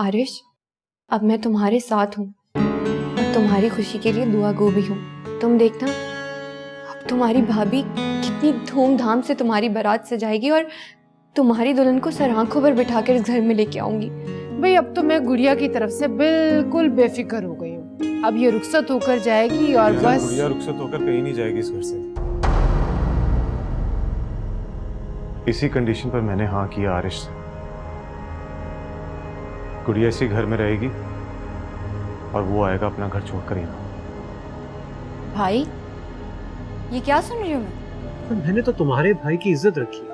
आरिश, अब मैं तुम्हारे साथ हूँ और तुम्हारी खुशी के लिए दुआ गो भी हूँ। तुम देखना, अब तुम्हारी भाभी कितनी धूमधाम से तुम्हारी बारात सजाएगी और तुम्हारी दुल्हन को सर आंखों पर बिठाकर इस घर में लेके आऊंगी। भाई अब तो मैं गुड़िया की तरफ से बिल्कुल बेफिक्र हो गई हूँ। अब ये रुखसत होकर जाएगी और बस। गुड़िया रुखसत होकर कहीं नहीं जाएगी इस घर से। इसी कंडीशन पर मैंने हाँ किया आरिश से। गुड़िया इसी घर में रहेगी और वो आएगा अपना घर छोड़कर यहाँ। भाई, ये क्या सुन रही हूँ मैं? पर मैंने तो तुम्हारे भाई की इज्जत रखी है।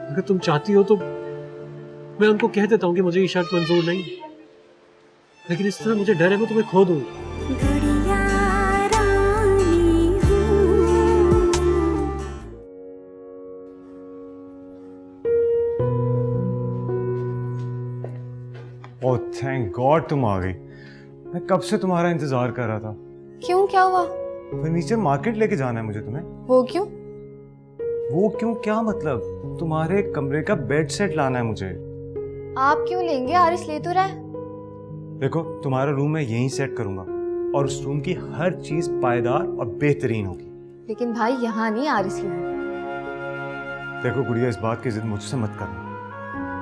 अगर तुम चाहती हो तो मैं उनको कह देता हूँ कि मुझे ये शर्त मंजूर नहीं, लेकिन इस तरह मुझे डर है मैं तुम्हें खो दूंगा। ओह थैंक गॉड तुम आ गई। मैं कब से तुम्हारा इंतजार कर रहा था। क्यों, क्या हुआ? फर्नीचर मार्केट लेके जाना है मुझे तुम्हें। वो क्यों? वो क्यों क्या मतलब? तुम्हारे कमरे का बेड सेट लाना है मुझे। आप क्यों लेंगे? आरिश ले तो रहा है। देखो, तुम्हारा रूम मैं यहीं सेट करूंगा और उस रूम की हर चीज पायदार और बेहतरीन होगी। लेकिन भाई, यहाँ नहीं, आरिश के यहाँ। देखो गुड़िया, इस बात की जिद मुझसे मत करना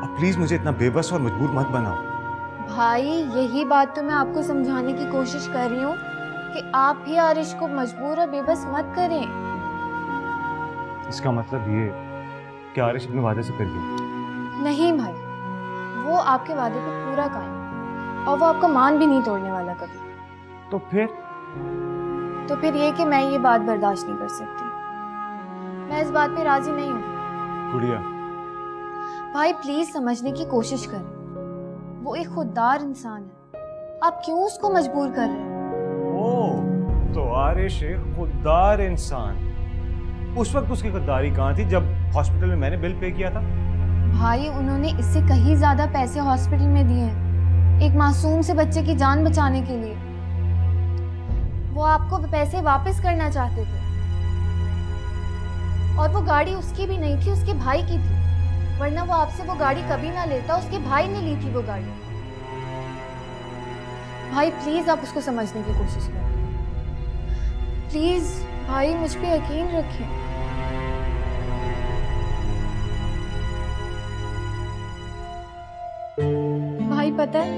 और प्लीज मुझे इतना बेबस और मजबूर मत बनाओ। भाई, यही बात तो मैं आपको समझाने की कोशिश कर रही हूँ कि आप भी आरिश को मजबूर और बेबस मत करें। इसका मतलब ये कि आरिश अपने वादे से फिर गई? नहीं भाई, वो आपके वादे को पूरा कायम है और वो आपका मान भी नहीं तोड़ने वाला कभी। तो फिर ये कि मैं ये बात बर्दाश्त नहीं कर सकती। मैं इस बात पे राजी नहीं हूँ। गुड़िया, भाई प्लीज समझने की कोशिश करें। वो एक खुददार इंसान है, आप क्यों उसको मजबूर कर रहे हैं? ओह, तो आरिश एक खुददार इंसान। उस वक्त उसकी खुददारी कहाँ थी जब हॉस्पिटल में मैंने बिल पे किया था? भाई, उन्होंने इससे कहीं ज्यादा पैसे हॉस्पिटल में दिए हैं एक मासूम से बच्चे की जान बचाने के लिए। वो आपको पैसे वापस करना चाहते थे और वो गाड़ी उसकी भी नहीं थी, उसके भाई की थी, वरना वो आपसे वो गाड़ी कभी ना लेता। उसके भाई ने ली थी वो गाड़ी। भाई प्लीज आप उसको समझने की कोशिश करें। प्लीज भाई, मुझ पे यकीन रखें। भाई पता है,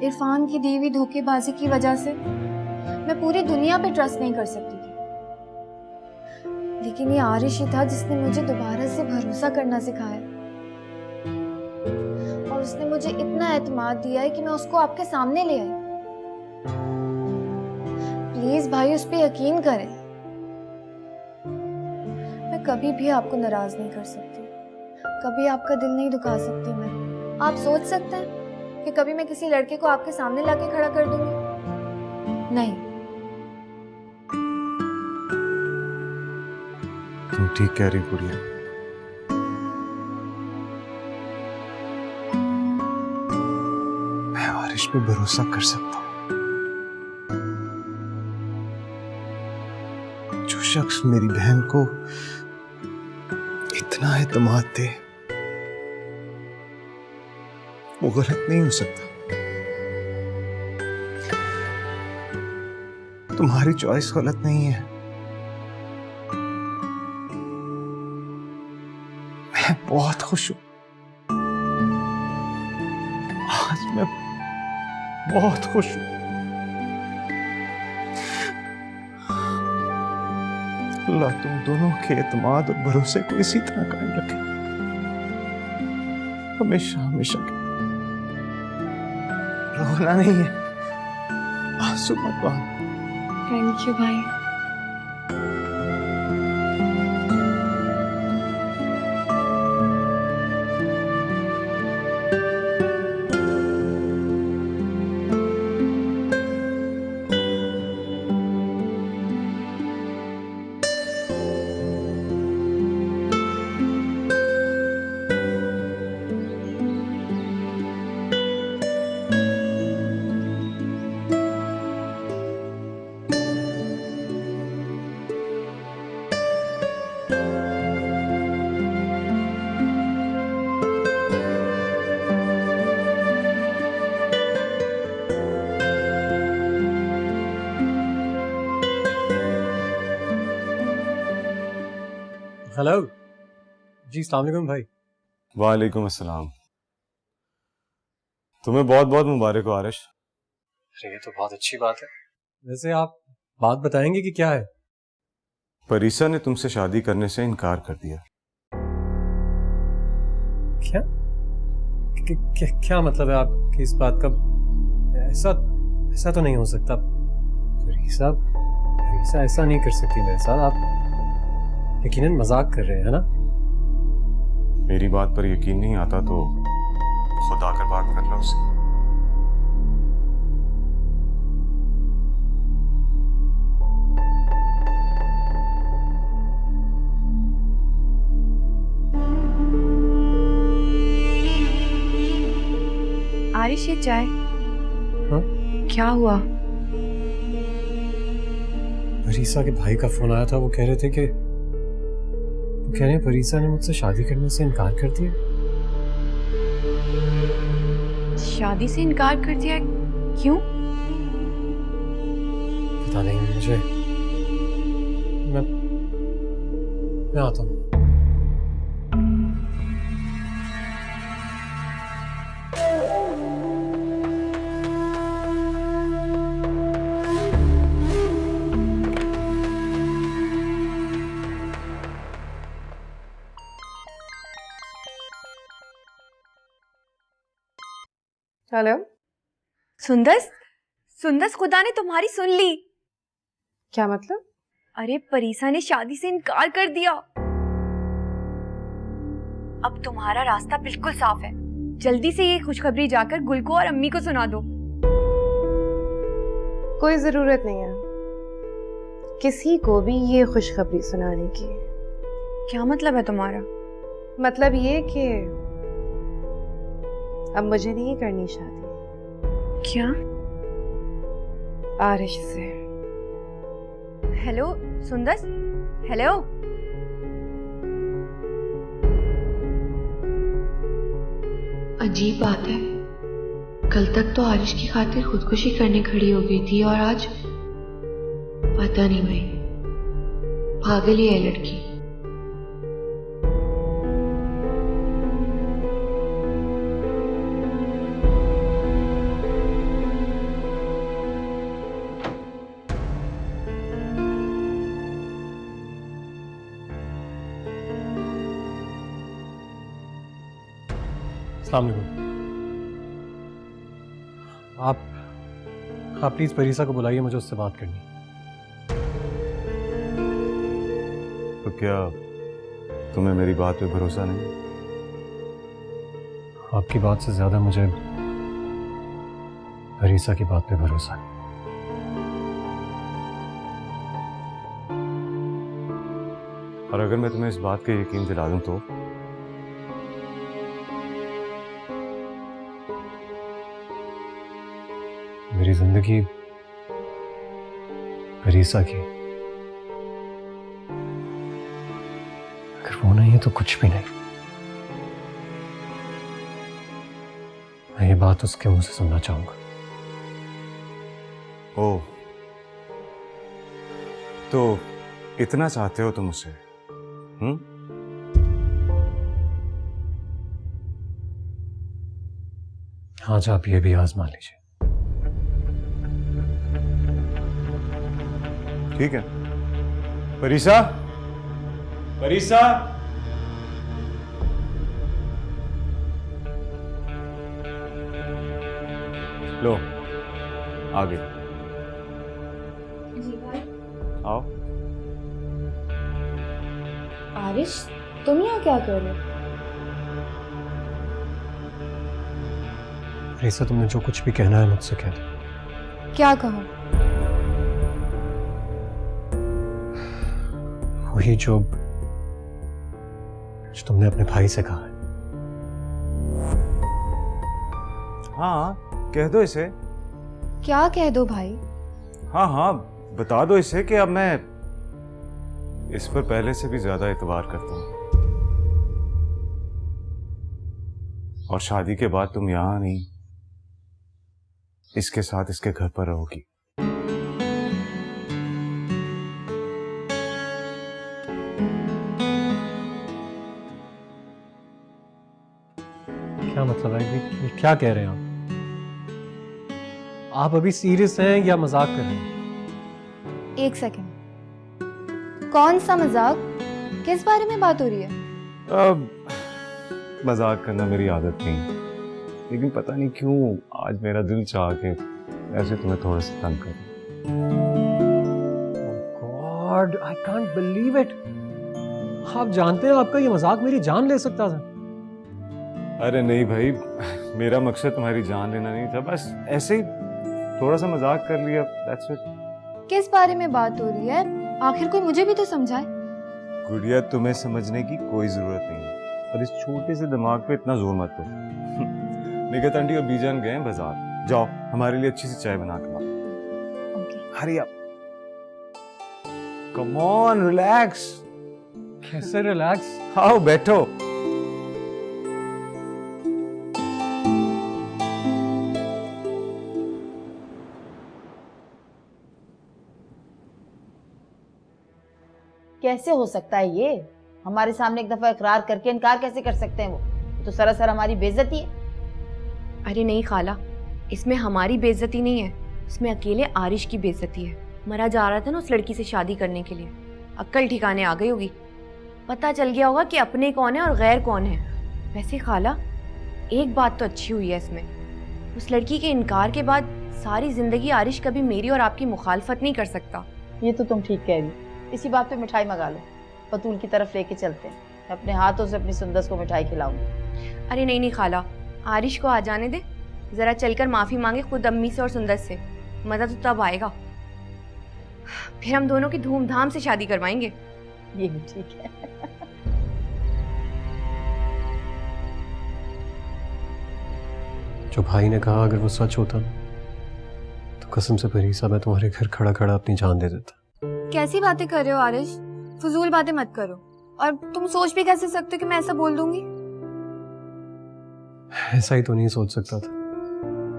इरफान की दी हुई धोखेबाजी की वजह से मैं पूरी दुनिया पे ट्रस्ट नहीं कर सकती थी, लेकिन ये आरिश ही था जिसने मुझे दोबारा से भरोसा करना सिखाया और उसने मुझे इतना एतमाद दिया है कि मैं उसको आपके सामने ले आई। प्लीज भाई, उस पे यकीन करें। मैं कभी भी आपको नाराज नहीं कर सकती, कभी आपका दिल नहीं दुखा सकती मैं। आप सोच सकते हैं कि कभी मैं किसी लड़के को आपके सामने लाके खड़ा कर दूंगी? नहीं। तुम ठीक कह रही गुड़िया। मैं आरिश पे भरोसा कर सकता हूँ। जो शख्स मेरी बहन को इतना एतमाद दे, वो गलत नहीं हो सकता। तुम्हारी चॉइस गलत नहीं है। मैं बहुत खुश हूं। आज मैं बहुत खुश हूं। अल्लाह तुम दोनों के एतमाद और भरोसे को इसी तरह कायम रखे, हमेशा हमेशा के। रोना नहीं है, आंसू मत बहाओ। थैंक यू भाई। हेलो जी, अस्सलाम वालेकुम भाई। वालेकुम अस्सलाम। तुम्हें बहुत बहुत मुबारक हो आरिश। अरे ये तो बहुत अच्छी बात है। वैसे आप बात बताएंगे कि क्या है? परीसा ने तुमसे शादी करने से इनकार कर दिया। क्या क्या मतलब है आपकी इस बात का? ऐसा ऐसा तो नहीं हो सकता। परीसा परीसा ऐसा नहीं कर सकती मेरे साथ। आप यकीनन मजाक कर रहे हैं, है ना? मेरी बात पर यकीन नहीं आता तो खुद आकर बात कर लो उससे। आरिश, ये चाय। हाँ? क्या हुआ? परीसा के भाई का फोन आया था। वो कह रहे हैं परीसा ने मुझसे शादी करने से इनकार कर दिया। शादी से इनकार कर दिया? क्यों? पता नहीं मुझे। मैं आता हूँ। हेलो। सुंदस, सुंदस, खुदा ने तुम्हारी सुन ली। क्या मतलब? अरे परीसा ने शादी से इनकार कर दिया। अब तुम्हारा रास्ता बिल्कुल साफ है। जल्दी से ये खुशखबरी जाकर गुल को और अम्मी को सुना दो। कोई जरूरत नहीं है किसी को भी ये खुशखबरी सुनाने की। क्या मतलब है तुम्हारा? मतलब ये कि अब मुझे नहीं करनी शादी क्या? आरिश से। Hello Sundas, hello. अजीब बात है, कल तक तो आरिश की खातिर खुदकुशी करने खड़ी हो गई थी और आज पता नहीं भाई, पागल ही है लड़की। अस्सलाम वालेकुम। आप प्लीज परीसा को बुलाइए, मुझे उससे बात करनी है। तो क्या तुम्हें मेरी बात पे भरोसा नहीं? आपकी बात से ज्यादा मुझे परीसा की बात पे भरोसा है। और अगर मैं तुम्हें इस बात का यकीन दिला दूं तो? मेरी जिंदगी परीसा की, अगर वो नहीं है तो कुछ भी नहीं। मैं ये बात उसके मुंह से सुनना चाहूंगा। ओ, तो इतना चाहते हो तुम उसे? आज आप ये भी आजमा लीजिए। ठीक है। परीसा, परीसा, लो आ गई। जी भाई। आओ। आरिश, तुम यहाँ क्या कर रहे हो? परीसा, तुमने जो कुछ भी कहना है मुझसे कह दो। क्या कहा? वही जो तुमने अपने भाई से कहा है। हाँ, कह दो इसे। क्या कह दो भाई? हाँ हाँ, बता दो इसे कि अब मैं इस पर पहले से भी ज्यादा एतबार करता हूँ। और शादी के बाद तुम यहां नहीं, इसके साथ इसके घर पर रहोगी। क्या मतलब है? ये क्या कह रहे हैं आप अभी सीरियस हैं या मजाक कर रहे हैं? एक सेकंड, कौन सा मजाक? किस बारे में बात हो रही है? अब मजाक करना मेरी आदत नहीं, लेकिन पता नहीं क्यों आज मेरा दिल चाह के ऐसे तुम्हें थोड़ा सा तंग कर। God, I can't believe it. आप जानते हैं आपका ये मजाक मेरी जान ले सकता था। अरे नहीं भाई, मेरा मकसद तुम्हारी जान लेना नहीं था, बस ऐसे ही थोड़ा सा मजाक कर लिया, दैट्स इट। किस बारे में बात हो रही है? आखिर कोई मुझे भी तो समझाए। गुड़िया, तुम्हें समझने की कोई जरूरत नहीं है और इस छोटे से दिमाग पे इतना जोर मत दो। निगत आंटी और बीजान गए हैं बाजार, जाओ हमारे लिए अच्छी सी चाय बना के लाओ। Okay. Hurry up, come on, relax. कैसे रिलैक्स? आओ बैठो। कैसे हो सकता है ये? हमारे सामने एक दफा इकरार करके इनकार कैसे कर सकते हैं वो? तो सरासर हमारी बेइज्जती है। अरे नहीं खाला, इसमें हमारी बेइज्जती नहीं है, इसमें अकेले आरिश की बेइज्जती है। मरा जा रहा था ना उस लड़की से शादी करने के लिए, अक्ल ठिकाने आ गई होगी, पता चल गया होगा कि अपने कौन है और गैर कौन है। वैसे खाला, एक बात तो अच्छी हुई है इसमें, उस लड़की के इनकार के बाद सारी जिंदगी आरिश कभी मेरी और आपकी मुखालफत नहीं कर सकता। ये तो तुम ठीक कह रही। इसी बात पे मिठाई मंगा लो, बतूल की तरफ लेके चलते हैं। मैं अपने हाथों से अपनी सुंदस को मिठाई खिलाऊंगी। अरे नहीं नहीं खाला, आरिश को आ जाने दे, जरा चलकर माफी मांगे खुद अम्मी से और सुंदस से, मजा तो तब आएगा। फिर हम दोनों की धूमधाम से शादी करवाएंगे। ये भी ठीक है। जो भाई ने कहा अगर वो सच होता तो कसम से परीसा मैं तुम्हारे घर खड़ा खड़ा अपनी जान दे देता। कैसी बातें कर रहे हो आरिश? फजूल बातें मत करो। और तुम सोच भी कैसे सकते हो कि मैं ऐसा बोल दूंगी? ऐसा ही तो नहीं सोच सकता था,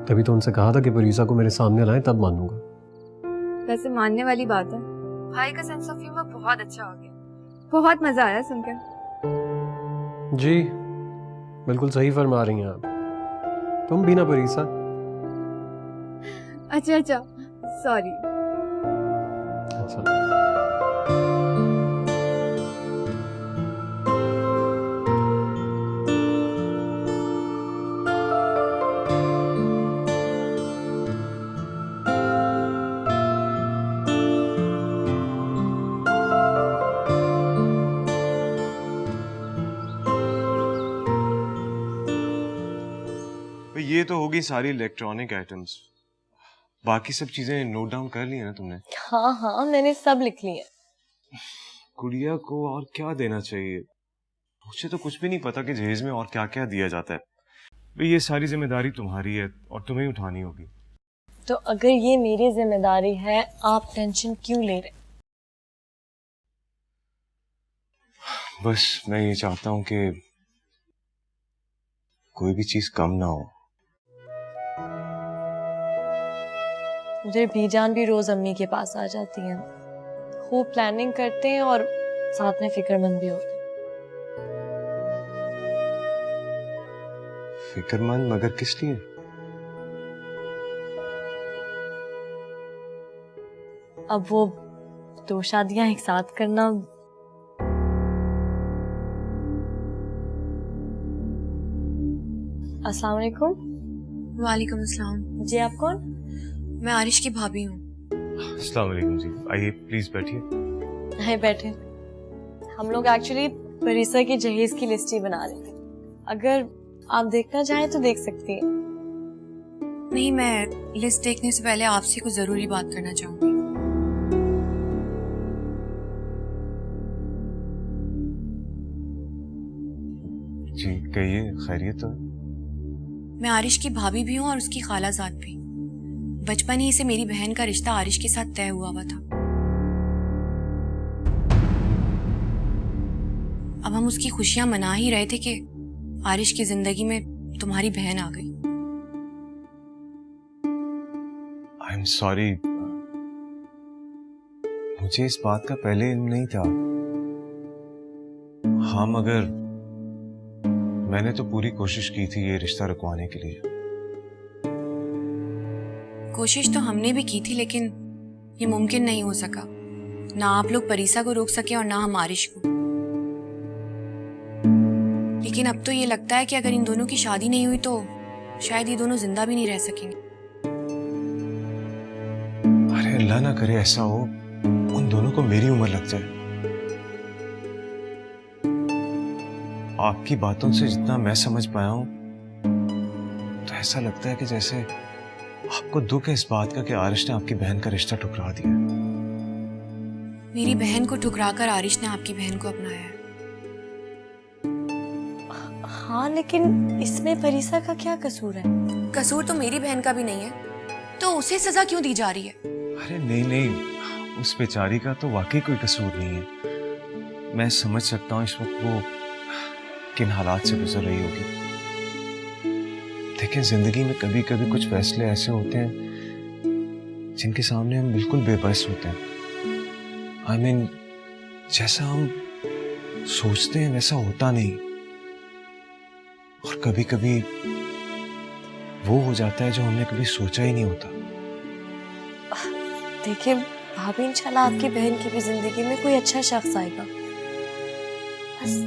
तभी तो उनसे कहा था कि परीसा को मेरे सामने लाएं तब मानूंगा। वैसे मानने वाली बात है, भाई का सेंस ऑफ ह्यूमर बहुत अच्छा हो गया, बहुत मजा आया सुनकर। जी बिल्कुल सही फरमा रही हैं आप, तुम भी ना परीसा। अच्छा सॉरी। अच्छा। ये तो होगी सारी इलेक्ट्रॉनिक आइटम्स, बाकी सब चीजें नोट डाउन कर ली है ना तुमने? हाँ हाँ, मैंने सब लिख ली है। गुड़िया को और क्या देना चाहिए? मुझे तो कुछ भी नहीं पता कि जहेज में और क्या क्या दिया जाता है। भाई ये सारी जिम्मेदारी तुम्हारी है और तुम्हें ही उठानी होगी। तो अगर ये मेरी जिम्मेदारी है, आप टेंशन क्यों ले रहे? बस मैं ये चाहता हूँ कि कोई भी चीज कम ना हो। मुझे बीजान भी रोज अम्मी के पास आ जाती हैं, खूब प्लानिंग करते हैं और साथ में फिक्रमंद भी होते हैं। फिक्रमंद मगर किस लिए? अब वो 2 शादियां एक साथ करना, अस्सलाम वालेकुम। वालेकुम अस्सलाम। जी आप कौन? मैं आरिश की भाभी हूँ। अस्सलाम वालेकुम जी, आइए प्लीज बैठिए। है बैठे। हम लोग एक्चुअली परीसा की जहेज की लिस्ट ही बना रहे थे, अगर आप देखना चाहें तो देख सकती हैं। नहीं, मैं लिस्ट देखने से पहले आपसे कुछ जरूरी बात करना चाहूंगी। जी कहिए, खैरियत तो? मैं आरिश की भाभी भी हूँ और उसकी खालाजाद भी। बचपन ही से मेरी बहन का रिश्ता आरिश के साथ तय हुआ था। अब हम उसकी खुशियां मना ही रहे थे कि आरिश की जिंदगी में तुम्हारी बहन आ गई। आई एम सॉरी, मुझे इस बात का पहले इल्म नहीं था। हाँ मगर मैंने तो पूरी कोशिश की थी ये रिश्ता रुकवाने के लिए। कोशिश तो हमने भी की थी, लेकिन ये मुमकिन नहीं हो सका। ना आप लोग परीसा को रोक सके और ना हम आरिश को। लेकिन अब तो ये लगता है कि अगर इन दोनों की शादी नहीं हुई तो शायद ये दोनों जिंदा भी नहीं रह सकेंगे। अरे अल्लाह ना करे ऐसा हो, उन दोनों को मेरी उम्र लग जाए। आपकी बातों से जितना मैं समझ पाया हूं, तो ऐसा लगता है कि जैसे आपको दुख है इस बात का कि आरिश ने आपकी बहन का रिश्ता ठुकरा दिया। मेरी बहन को ठुकराकर आरिश ने आपकी बहन को अपनाया है। हाँ, लेकिन इसमें परीसा का क्या कसूर है? कसूर तो मेरी बहन का भी नहीं है, तो उसे सजा क्यों दी जा रही है? अरे नहीं नहीं, उस बेचारी का तो वाकई कोई कसूर नहीं है। मैं समझ सकता हूँ इस वक्त वो किन हालात से गुजर रही होगी। देखिए, जिंदगी में कभी कभी कुछ फैसले ऐसे होते हैं जिनके सामने हम बिल्कुल बेबस होते हैं। I mean, जैसा हम सोचते हैं वैसा होता नहीं, और कभी कभी वो हो जाता है जो हमने कभी सोचा ही नहीं होता। देखिए भाभी, इंशाल्लाह आपकी बहन की भी जिंदगी में कोई अच्छा शख्स आएगा। बस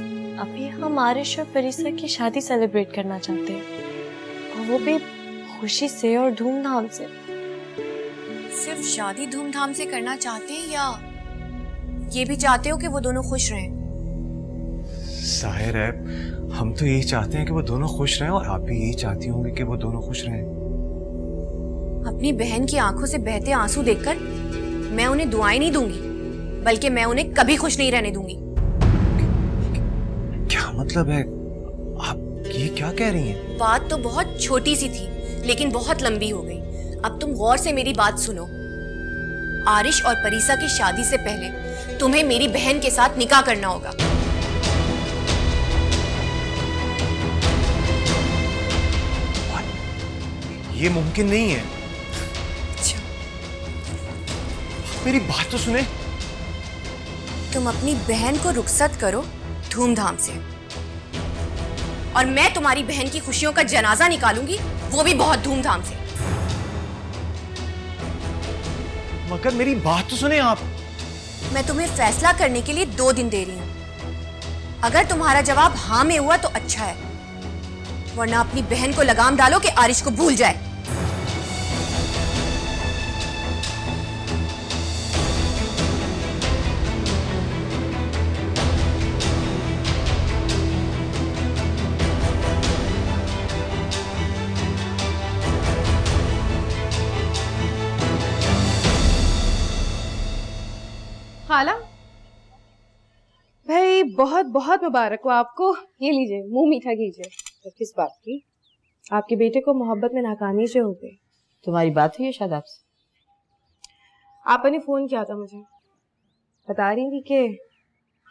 अभी हम आरिश और परीसा की शादी सेलिब्रेट करना चाहते हैं, और वो भी खुशी से और धूमधाम से। सिर्फ शादी धूमधाम से करना चाहते हैं या ये भी चाहते हो कि वो दोनों खुश रहें? जाहिर है हम तो यही चाहते हैं कि वो दोनों खुश रहें, और आप भी यही चाहती होंगी कि वो दोनों खुश रहें। अपनी बहन की आंखों से बहते आंसू देखकर मैं उन्हें दुआएं नहीं दूंगी, बल्कि मैं उन्हें कभी खुश नहीं रहने दूंगी। क्या मतलब है? आप ये क्या कह रही हैं? बात तो बहुत छोटी सी थी, लेकिन बहुत लंबी हो गई। अब तुम गौर से मेरी बात सुनो। आरिश और परीसा की शादी से पहले तुम्हें मेरी बहन के साथ निकाह करना होगा। ये मुमकिन नहीं है। अच्छा, मेरी बात तो सुने। तुम अपनी बहन को रुखसत करो धूमधाम से, और मैं तुम्हारी बहन की खुशियों का जनाजा निकालूंगी, वो भी बहुत धूमधाम से। मगर मेरी बात तो सुने आप। मैं तुम्हें फैसला करने के लिए 2 दिन दे रही हूं। अगर तुम्हारा जवाब हाँ में हुआ तो अच्छा है, वरना अपनी बहन को लगाम डालो कि आरिश को भूल जाए। खाला भाई, बहुत बहुत मुबारक हो आपको। ये लीजिए, मुंह मीठा कीजिए। तो किस बात की? आपके बेटे को मोहब्बत में नाकामी से हो गई। तुम्हारी बात हुई है शादाब से? आपने फोन किया था मुझे, बता रही थी कि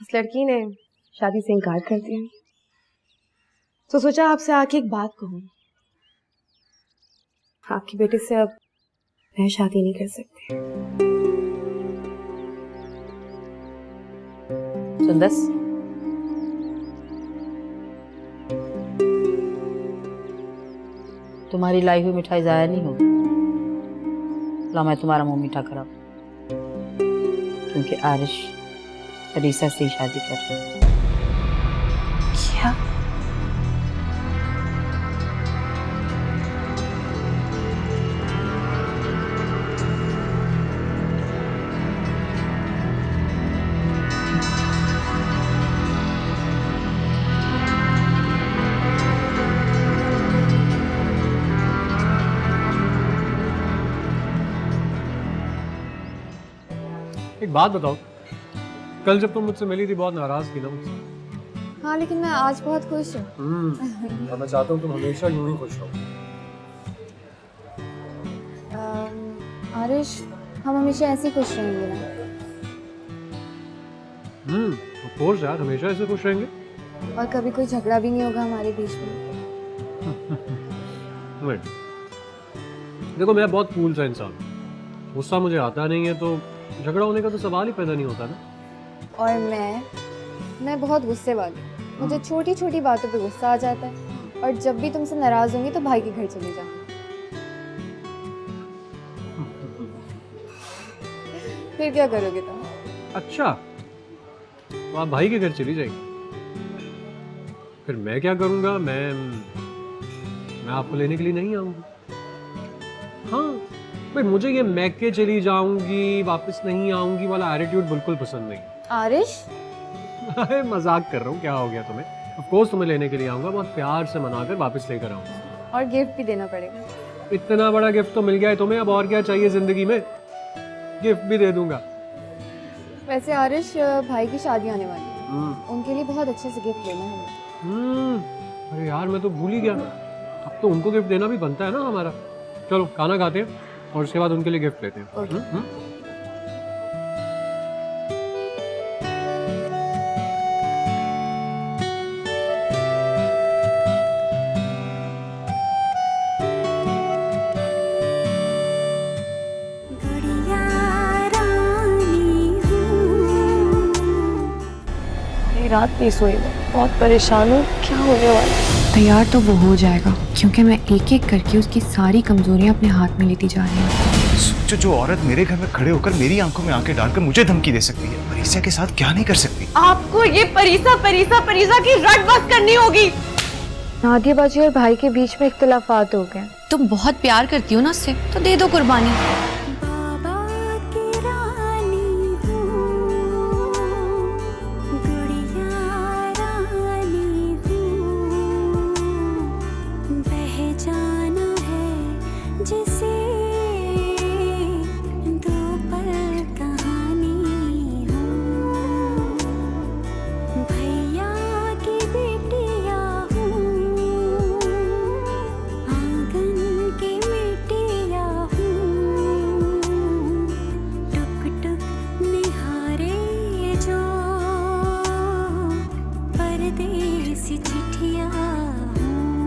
उस लड़की ने शादी से इनकार कर दिया, तो सोचा आपसे आके एक बात कहूँ। आपके बेटे से अब मैं शादी नहीं कर सकती। सुंदस, तुम्हारी लाई हुई मिठाई जाया नहीं होगी। ला मैं तुम्हारा मुंह मीठा कराऊं, क्योंकि आरिश परीसा से ही शादी कर रहा है। क्या? एक बात बताओ, कल जब तुम मुझसे मिली थी बहुत नाराज थी ना मुझसे? हाँ, लेकिन मैं आज बहुत खुश हूँ। और मैं चाहता हूँ तुम हमेशा यूं ही खुश रहो। आरिश, हम हमेशा ऐसे खुश रहेंगे ना? ऑफ कोर्स यार, हमेशा ऐसे खुश रहेंगे। और कभी कोई झगड़ा भी नहीं होगा हमारे बीच में? वेट, देखो मैं बहुत कूल सा इंसान हूँ, गुस्सा मुझे आता नहीं है, तो झगड़ा होने का तो सवाल ही पैदा नहीं होता ना। और मैं बहुत गुस्से वाली। मुझे छोटी छोटी बातों पे गुस्सा आ जाता है और जब भी तुमसे नाराज होंगी तो भाई के घर चली जाऊंगी। फिर क्या करोगे तुम? अच्छा, तो आप भाई के घर चली जाएगी, फिर मैं क्या करूंगा? मैं आपको लेने के लिए नहीं आऊंगी। हाँ भाई, मुझे ये मैं के चली जाऊंगी वापस नहीं आऊंगी वाला एटीट्यूड बिल्कुल पसंद नहीं। आरिश, अरे मजाक कर रहा हूँ, क्या हो गया तुम्हें? ऑफ कोर्स तुम्हें लेने के लिए आऊंगा, बहुत प्यार से मनाकर वापस लेकर आऊंगा। और गिफ्ट भी देना पड़ेगा। इतना बड़ा गिफ्ट तो मिल गया है तुम्हें, अब और क्या चाहिए जिंदगी में? गिफ्ट भी दे दूंगा। वैसे आरिश, भाई की शादी आने वाली है, उनके लिए बहुत अच्छे से गिफ्ट लेना है। अरे यार, मैं तो भूल ही गया। अब तो उनको गिफ्ट देना भी बनता है ना हमारा। चलो खाना खाते हैं और उसके बाद उनके लिए गिफ्ट लेते हैं। रात नहीं सोई, मैं बहुत परेशान हूँ। क्या होने वाला है? तैयार तो वो हो जाएगा, क्योंकि मैं एक एक करके उसकी सारी कमजोरियां अपने हाथ में लेती जा रही हूँ। सोचो, जो औरत मेरे घर में खड़े होकर मेरी आंखों में आंखें डालकर मुझे धमकी दे सकती है, परीसा के साथ क्या नहीं कर सकती? आपको ये परीसा की रट बस करनी होगी। नादिया बाजी और भाई के बीच में इख्तिलाफात हो गए। तुम बहुत प्यार करती हो ना उससे, तो दे दो कुर्बानी।